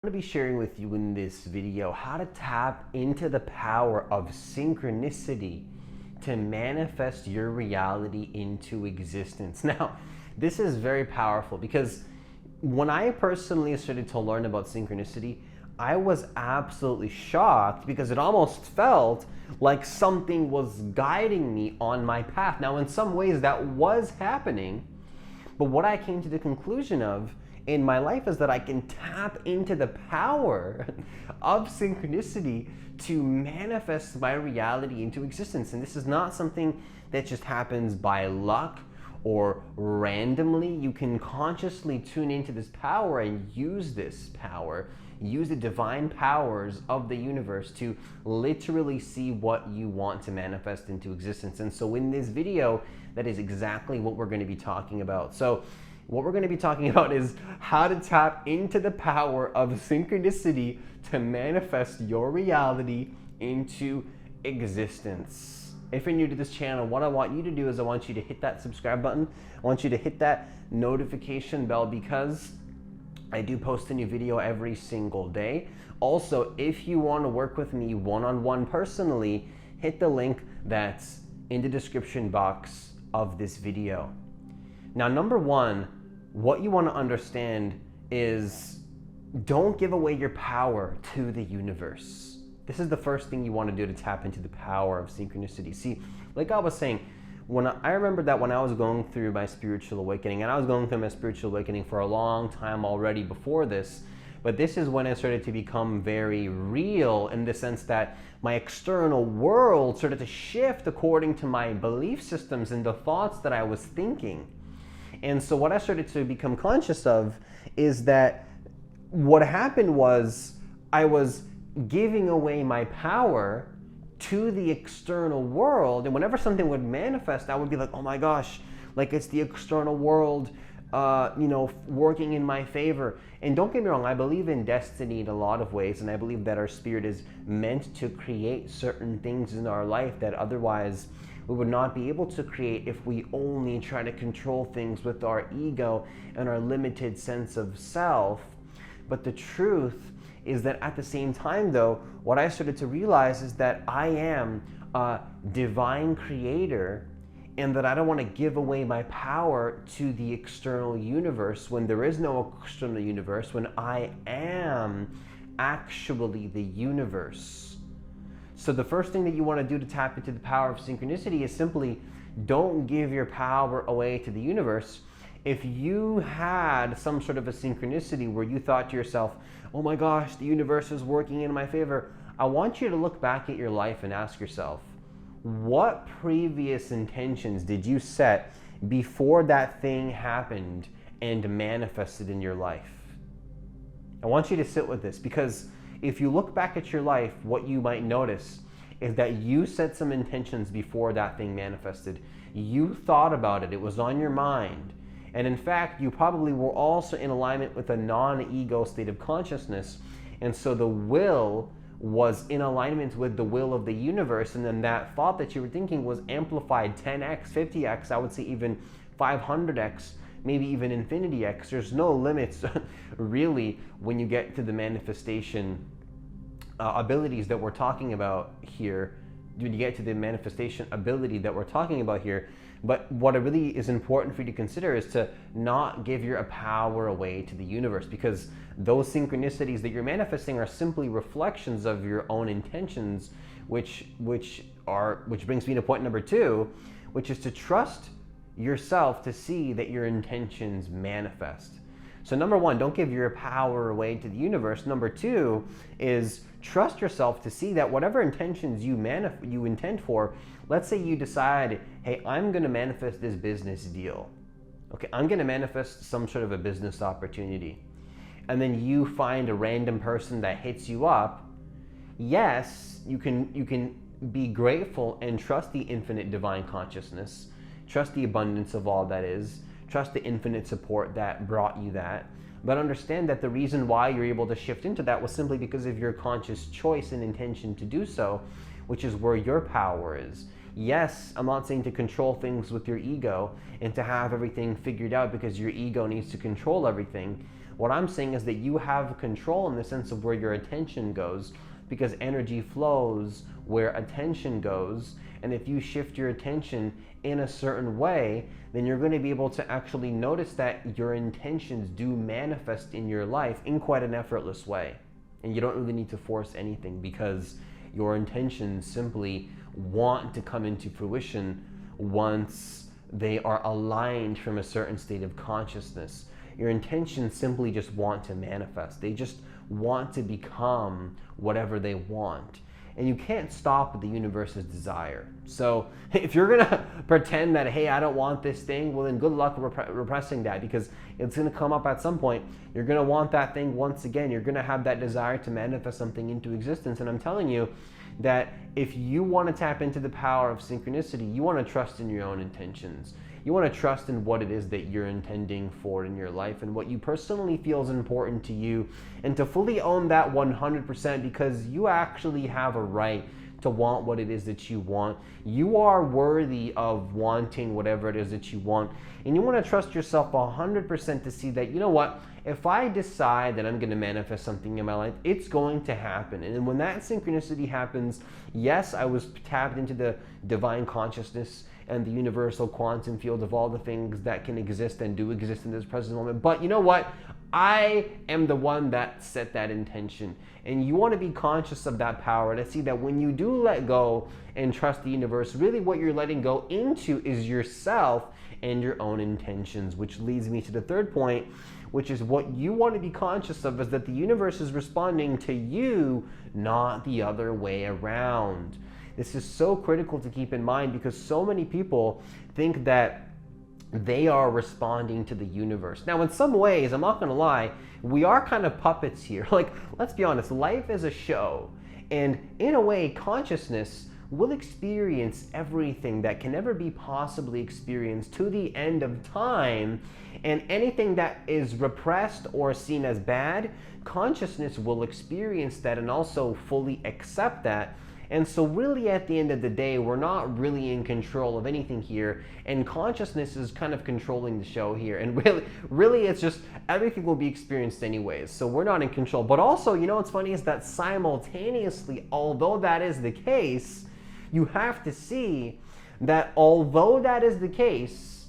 I'm going to be sharing with you in this video how to tap into the power of synchronicity to manifest your reality into existence. Now, this is very powerful because when I personally started to learn about synchronicity, I was absolutely shocked because it almost felt like something was guiding me on my path. Now, in some ways that was happening, but what I came to the conclusion of in my life is that I can tap into the power of synchronicity to manifest my reality into existence. And this is not something that just happens by luck or randomly. You can consciously tune into this power and use this power, use the divine powers of the universe to literally see what you want to manifest into existence. And so in this video, that is exactly what we're going to be talking about. So what we're going to be talking about is how to tap into the power of synchronicity to manifest your reality into existence. If you're new to this channel, what I want you to do is I want you to hit that subscribe button. I want you to hit that notification bell because I do post a new video every single day. Also, if you want to work with me one-on-one personally, hit the link that's in the description box of this video. Now, number one, what you want to understand is don't give away your power to the universe. This is the first thing you want to do to tap into the power of synchronicity. See, like I was saying, I remember that when I was going through my spiritual awakening, and I was going through my spiritual awakening for a long time already before this, but this is when it started to become very real in the sense that my external world started to shift according to my belief systems and the thoughts that I was thinking. And so what I started to become conscious of is that what happened was I was giving away my power to the external world, and whenever something would manifest, I would be like, oh my gosh, like it's the external world working in my favor. And don't get me wrong, I believe in destiny in a lot of ways, and I believe that our spirit is meant to create certain things in our life that otherwise we would not be able to create if we only try to control things with our ego and our limited sense of self. But the truth is that at the same time, though, what I started to realize is that I am a divine creator and that I don't want to give away my power to the external universe when there is no external universe, when I am actually the universe. So the first thing that you want to do to tap into the power of synchronicity is simply don't give your power away to the universe. If you had some sort of a synchronicity where you thought to yourself, oh my gosh, the universe is working in my favor, I want you to look back at your life and ask yourself, what previous intentions did you set before that thing happened and manifested in your life? I want you to sit with this because if you look back at your life, what you might notice is that you set some intentions before that thing manifested. You thought about it, it was on your mind. And in fact, you probably were also in alignment with a non-ego state of consciousness. And so the will was in alignment with the will of the universe. And then that thought that you were thinking was amplified 10x, 50x, I would say even 500x, maybe even infinity x. There's no limits really when you get to the manifestation abilities that we're talking about here. When you get to the manifestation ability that we're talking about here. But what really is important for you to consider is to not give your power away to the universe, because those synchronicities that you're manifesting are simply reflections of your own intentions, which brings me to point number two, which is to trust yourself to see that your intentions manifest. So number one, don't give your power away to the universe. Number two is trust yourself to see that whatever intentions you intend for, let's say you decide, hey, I'm going to manifest this business deal. Okay, I'm going to manifest some sort of a business opportunity. And then you find a random person that hits you up. Yes, you can be grateful and trust the infinite divine consciousness. Trust the abundance of all that is. Trust the infinite support that brought you that. But understand that the reason why you're able to shift into that was simply because of your conscious choice and intention to do so, which is where your power is. Yes, I'm not saying to control things with your ego and to have everything figured out because your ego needs to control everything. What I'm saying is that you have control in the sense of where your attention goes, because energy flows where attention goes. And if you shift your attention in a certain way, then you're going to be able to actually notice that your intentions do manifest in your life in quite an effortless way. And you don't really need to force anything, because your intentions simply want to come into fruition once they are aligned from a certain state of consciousness. Your intentions simply just want to manifest. They just want to become whatever they want. And you can't stop the universe's desire. So if you're gonna pretend that, hey, I don't want this thing, well then good luck repressing that, because it's gonna come up at some point. You're gonna want that thing once again. You're gonna have that desire to manifest something into existence. And I'm telling you that if you want to tap into the power of synchronicity, you want to trust in your own intentions. You want to trust in what it is that you're intending for in your life and what you personally feel is important to you, and to fully own that 100%, because you actually have a right to want what it is that you want. You are worthy of wanting whatever it is that you want, and you want to trust yourself 100% to see that, you know what, if I decide that I'm going to manifest something in my life, it's going to happen. And when that synchronicity happens, yes, I was tapped into the divine consciousness and the universal quantum field of all the things that can exist and do exist in this present moment. But you know what? I am the one that set that intention. And you want to be conscious of that power, to see that when you do let go and trust the universe, really what you're letting go into is yourself and your own intentions, which leads me to the third point, which is what you want to be conscious of, is that the universe is responding to you, not the other way around. This is so critical to keep in mind, because so many people think that they are responding to the universe. Now, in some ways, I'm not gonna lie, we are kind of puppets here. Like, let's be honest, life is a show. And in a way, consciousness will experience everything that can never be possibly experienced to the end of time. And anything that is repressed or seen as bad, consciousness will experience that and also fully accept that. And so really at the end of the day, we're not really in control of anything here, and consciousness is kind of controlling the show here. And really it's just everything will be experienced anyways. So we're not in control. But also, you know what's funny is that simultaneously, although that is the case, you have to see that although that is the case,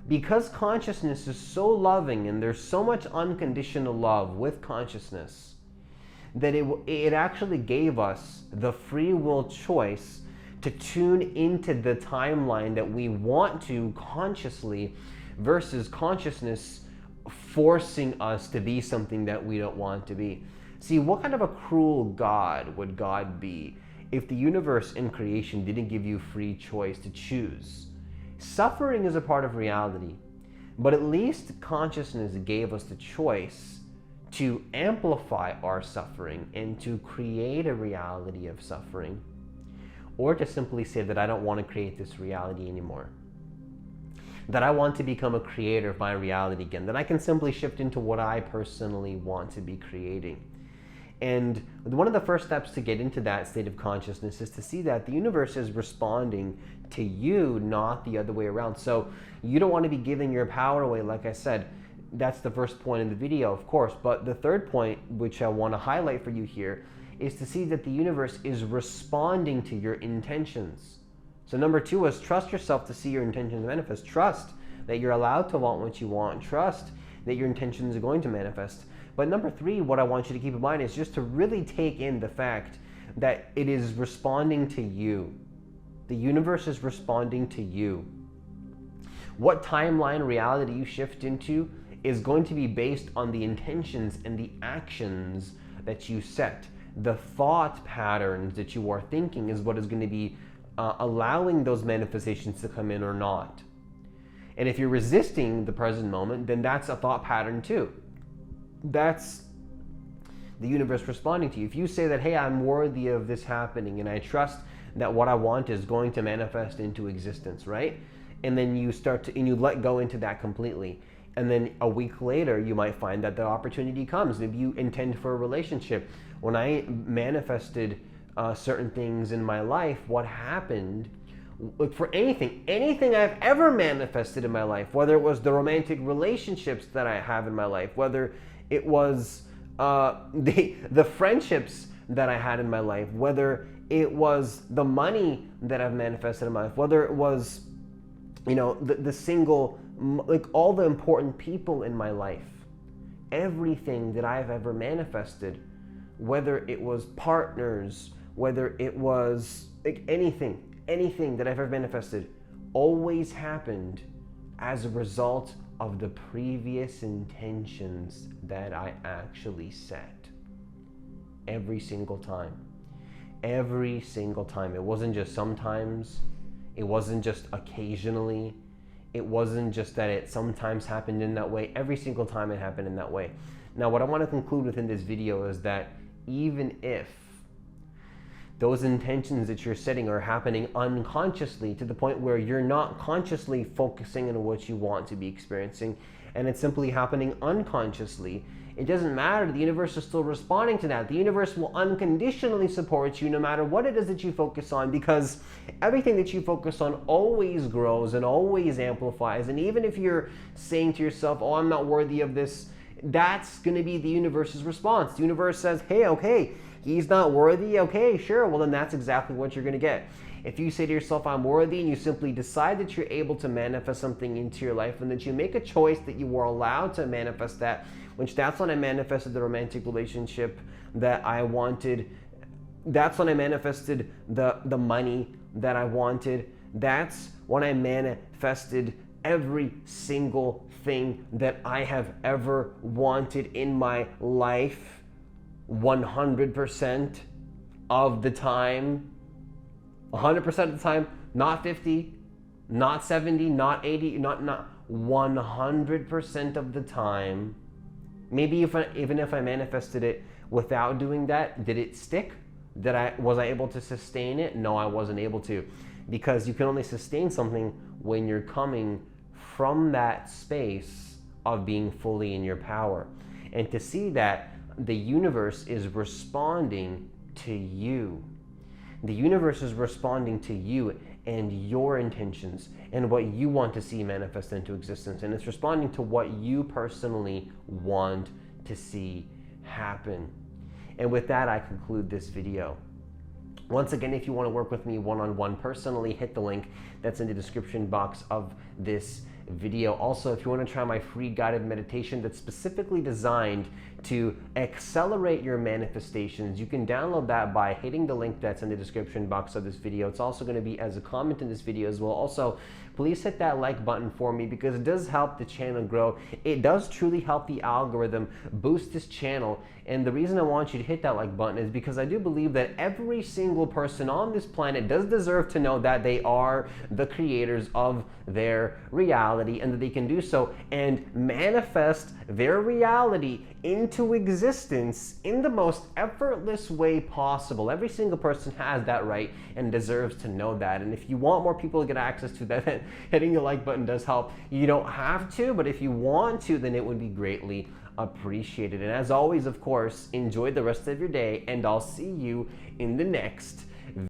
because consciousness is so loving and there's so much unconditional love with consciousness, that it actually gave us the free will choice to tune into the timeline that we want to consciously, versus consciousness forcing us to be something that we don't want to be. See, what kind of a cruel God would God be if the universe in creation didn't give you free choice to choose? Suffering is a part of reality, but at least consciousness gave us the choice to amplify our suffering and to create a reality of suffering, or to simply say that I don't want to create this reality anymore, that I want to become a creator of my reality again, that I can simply shift into what I personally want to be creating. And one of the first steps to get into that state of consciousness is to see that the universe is responding to you, not the other way around. So you don't want to be giving your power away, like I said. That's the first point in the video, of course. But the third point, which I want to highlight for you here, is to see that the universe is responding to your intentions. So number two is trust yourself to see your intentions manifest. Trust that you're allowed to want what you want. Trust that your intentions are going to manifest. But number three, what I want you to keep in mind is just to really take in the fact that it is responding to you. The universe is responding to you. What timeline reality you shift into is going to be based on the intentions and the actions that you set. The thought patterns that you are thinking is what is going to be allowing those manifestations to come in or not. And if you're resisting the present moment, then that's a thought pattern too. That's the universe responding to you. If you say that, hey, I'm worthy of this happening and I trust that what I want is going to manifest into existence, right? And then you start to, and you let go into that completely. And then a week later, you might find that the opportunity comes. Maybe you intend for a relationship. When I manifested certain things in my life, what happened, look, for anything I've ever manifested in my life, whether it was the romantic relationships that I have in my life, whether it was the friendships that I had in my life, whether it was the money that I've manifested in my life, whether it was, the single, like all the important people in my life, everything that I've ever manifested, whether it was partners, whether it was like anything that I've ever manifested, always happened as a result of the previous intentions that I actually set. Every single time. Every single time. It wasn't just sometimes. It wasn't just occasionally. It wasn't just that it sometimes happened in that way. Every single time it happened in that way. Now, what I want to conclude within this video is that even if those intentions that you're setting are happening unconsciously, to the point where you're not consciously focusing on what you want to be experiencing, and it's simply happening unconsciously, it doesn't matter. The universe is still responding to that. The universe will unconditionally support you no matter what it is that you focus on, because everything that you focus on always grows and always amplifies. And even if you're saying to yourself, oh, I'm not worthy of this, that's going to be the universe's response. The universe says, hey, okay, he's not worthy. Okay, sure. Well, then that's exactly what you're going to get. If you say to yourself, I'm worthy, and you simply decide that you're able to manifest something into your life, and that you make a choice that you were allowed to manifest that, which that's when I manifested the romantic relationship that I wanted. That's when I manifested the money that I wanted. That's when I manifested every single thing that I have ever wanted in my life 100% of the time. 100% of the time, not 50, not 70, not 80, not 100% of the time. Maybe even if I manifested it without doing that, did it stick? Was I able to sustain it? No, I wasn't able to, because you can only sustain something when you're coming from that space of being fully in your power. And to see that the universe is responding to you. The universe is responding to you and your intentions and what you want to see manifest into existence. And it's responding to what you personally want to see happen. And with that, I conclude this video. Once again, if you want to work with me one-on-one personally, hit the link that's in the description box of this video. Also, if you want to try my free guided meditation that's specifically designed to accelerate your manifestations, you can download that by hitting the link that's in the description box of this video. It's also going to be as a comment in this video as well. Also, please hit that like button for me, because it does help the channel grow. It does truly help the algorithm boost this channel. And the reason I want you to hit that like button is because I do believe that every single person on this planet does deserve to know that they are the creators of their reality, and that they can do so and manifest their reality into existence in the most effortless way possible. Every single person has that right and deserves to know that. And if you want more people to get access to that, hitting the like button does help. You don't have to, but if you want to, then it would be greatly appreciated. And as always, of course, enjoy the rest of your day, and I'll see you in the next